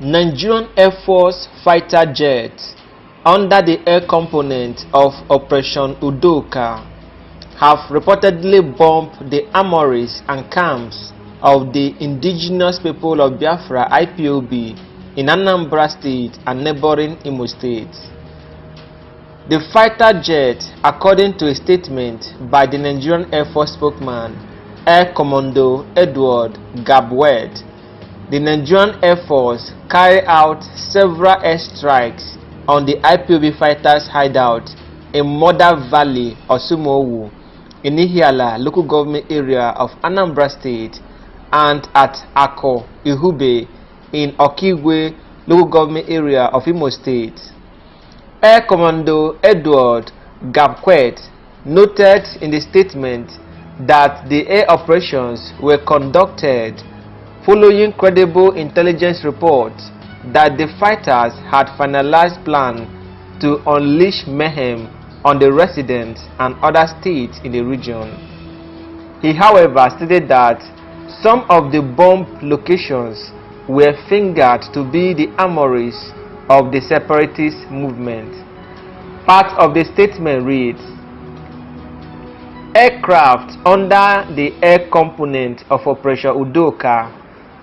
Nigerian Air Force fighter jets under the air component of Operation Udoka have reportedly bombed the armories and camps of the indigenous people of Biafra IPOB in Anambra State and neighboring Imo State. The fighter jet, according to a statement by the Nigerian Air Force spokesman, Air Commando Edward Gabwet, the Nigerian Air Force carried out several airstrikes on the IPOB fighters' hideout in Mother Valley, Osumowu, in Ihiala local government area of Anambra State, and at Ako Ihube in Okigwe local government area of Imo State. Air Commando Edward Gabwet noted in the statement that the air operations were conducted following credible intelligence reports that the fighters had finalized plans to unleash mayhem on the residents and other states in the region. He, however, stated that some of the bomb locations were fingered to be the armories of the separatist movement. Part of the statement reads, "Aircraft under the air component of Operation Udoka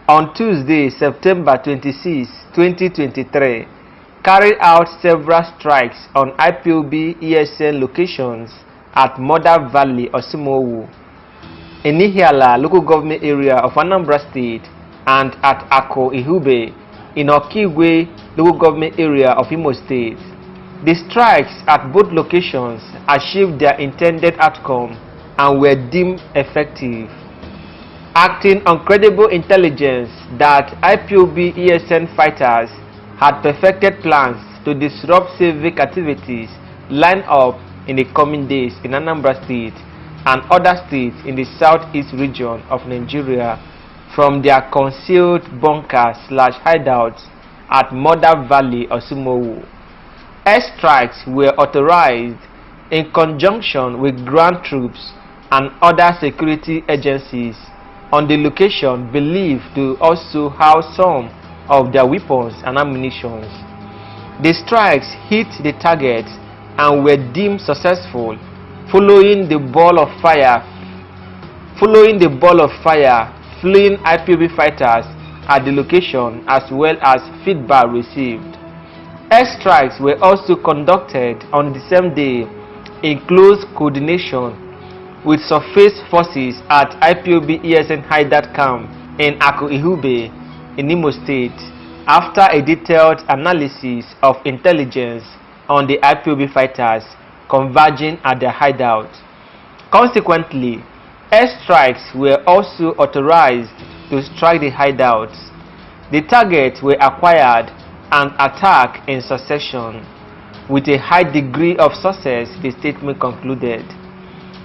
on Tuesday, September 26, 2023, carried out several strikes on IPOB ESN locations at Mother Valley, Osumowu, in Ihiala local government area of Anambra State, and at Ako Ihube in Okigwe local government area of Imo State. The strikes at both locations achieved their intended outcome and were deemed effective. Acting on credible intelligence that IPOB ESN fighters had perfected plans to disrupt civic activities lined up in the coming days in Anambra State and other states in the southeast region of Nigeria from their concealed bunkers/hideouts at Mother Valley, Osumowu. Airstrikes were authorized in conjunction with ground troops and other security agencies on the location believed to also house some of their weapons and ammunition. The strikes hit the target and were deemed successful following the ball of fire fleeing IPOB fighters at the location as well as feedback received. Airstrikes were also conducted on the same day in close coordination with surface forces at IPOB ESN hideout camp in Ako Ihube in Imo State after a detailed analysis of intelligence on the IPOB fighters converging at their hideout. Consequently, airstrikes were also authorized to strike the hideouts. The targets were acquired and attacked in succession with a high degree of success, the statement concluded.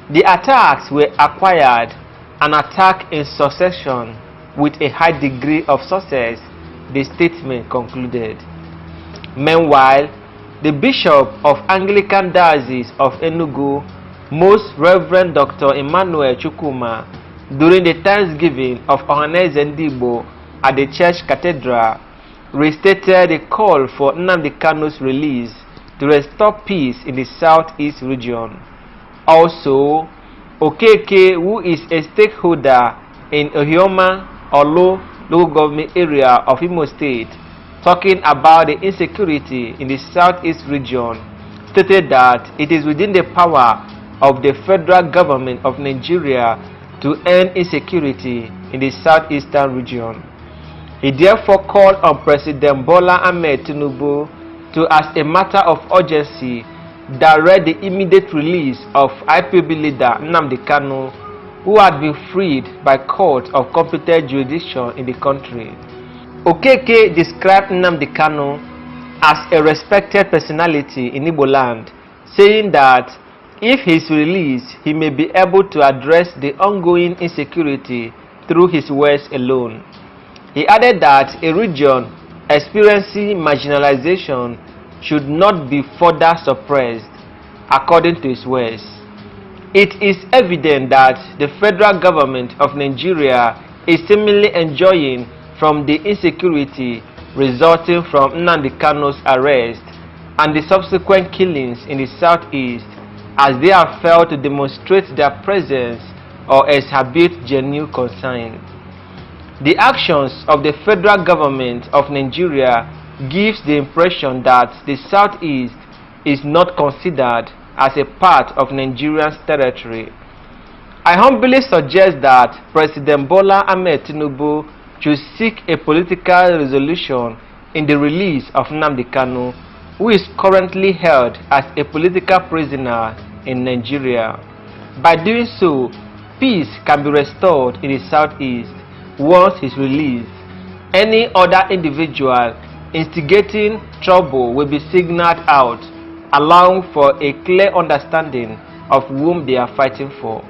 The attacks were acquired and attacked in succession with a high degree of success, the statement concluded. Meanwhile, the Bishop of Anglican Diocese of Enugu, Most Reverend Dr. Emmanuel Chukwuma, during the Thanksgiving of Ohaneze Ndigbo at the Church Cathedral, restated a call for Nnamdi Kanu's release to restore peace in the southeast region. Also, Okeke, who is a stakeholder in Ohioma Olo local government area of Imo State, talking about the insecurity in the southeast region, stated that it is within the power of the federal government of Nigeria to end insecurity in the southeastern region. He therefore called on President Bola Ahmed Tinubu to, as a matter of urgency, direct the immediate release of IPOB leader Nnamdi Kanu, who had been freed by court of competent jurisdiction in the country. Okeke described Nnamdi Kanu as a respected personality in Igbo land, saying that if he is released, he may be able to address the ongoing insecurity through his words alone. He added that a region experiencing marginalization should not be further suppressed, according to his words. It is evident that the federal government of Nigeria is seemingly enjoying from the insecurity resulting from Nnamdi Kanu's arrest and the subsequent killings in the southeast, as they have failed to demonstrate their presence or exhibit genuine concern. The actions of the federal government of Nigeria gives the impression that the southeast is not considered as a part of Nigeria's territory. I humbly suggest that President Bola Ahmed Tinubu should seek a political resolution in the release of Nnamdi Kanu, who is currently held as a political prisoner in Nigeria. By doing so, peace can be restored in the southeast once he is released. Any other individual instigating trouble will be signaled out, allowing for a clear understanding of whom they are fighting for.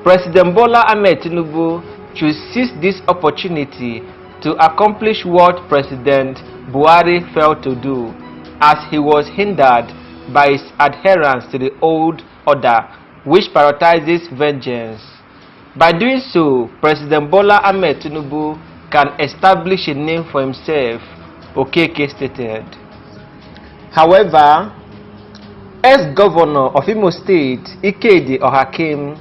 President Bola Ahmed Tinubu should seize this opportunity to accomplish what President Buhari failed to do, as he was hindered by his adherence to the old order, which prioritizes vengeance. By doing so, President Bola Ahmed Tinubu can establish a name for himself, Okeke stated. However, ex-governor of Imo State, Ikedi Ohakim,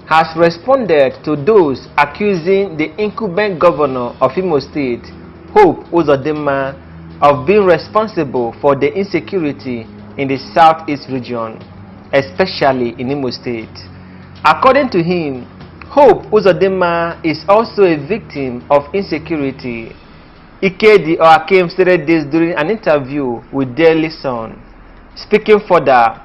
has responded to those accusing the incumbent governor of Imo State, Hope Uzodinma, of being responsible for the insecurity in the southeast region, especially in Imo State. According to him, Hope Uzodinma is also a victim of insecurity. Ikedi Ohakim stated this during an interview with Daily Sun. Speaking further,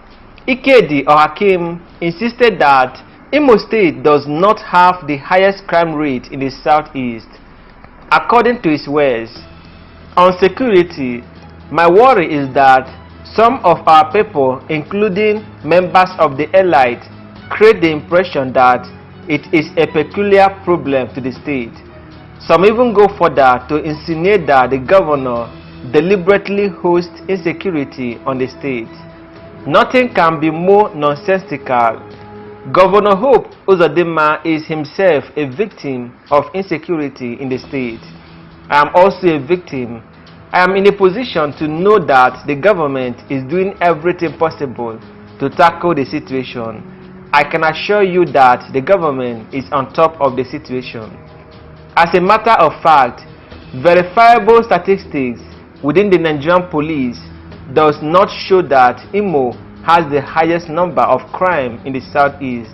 Ikedi Ohakim insisted that Imo State does not have the highest crime rate in the southeast. According to his words, on security, my worry is that some of our people, including members of the elite, create the impression that it is a peculiar problem to the state. Some even go further to insinuate that the governor deliberately hosts insecurity on the state. Nothing can be more nonsensical. Governor Hope Uzodinma is himself a victim of insecurity in the state. I am also a victim. I am in a position to know that the government is doing everything possible to tackle the situation. I can assure you that the government is on top of the situation. As a matter of fact, verifiable statistics within the Nigerian police does not show that Imo has the highest number of crime in the southeast.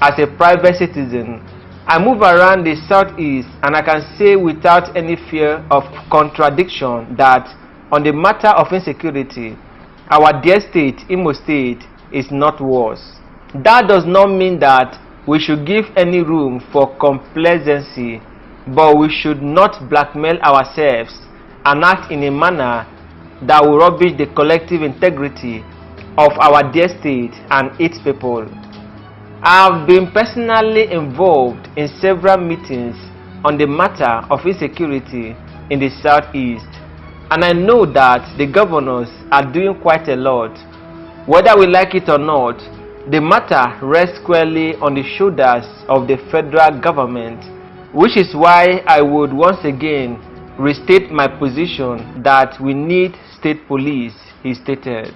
As a private citizen, I move around the southeast and I can say without any fear of contradiction that on the matter of insecurity, our dear state, Imo State, is not worse. That does not mean that we should give any room for complacency, but we should not blackmail ourselves and act in a manner that will rubbish the collective integrity of our dear state and its people. I have been personally involved in several meetings on the matter of insecurity in the southeast, and I know that the governors are doing quite a lot. Whether we like it or not, the matter rests squarely on the shoulders of the federal government, which is why I would once again restate my position that we need state police, he stated.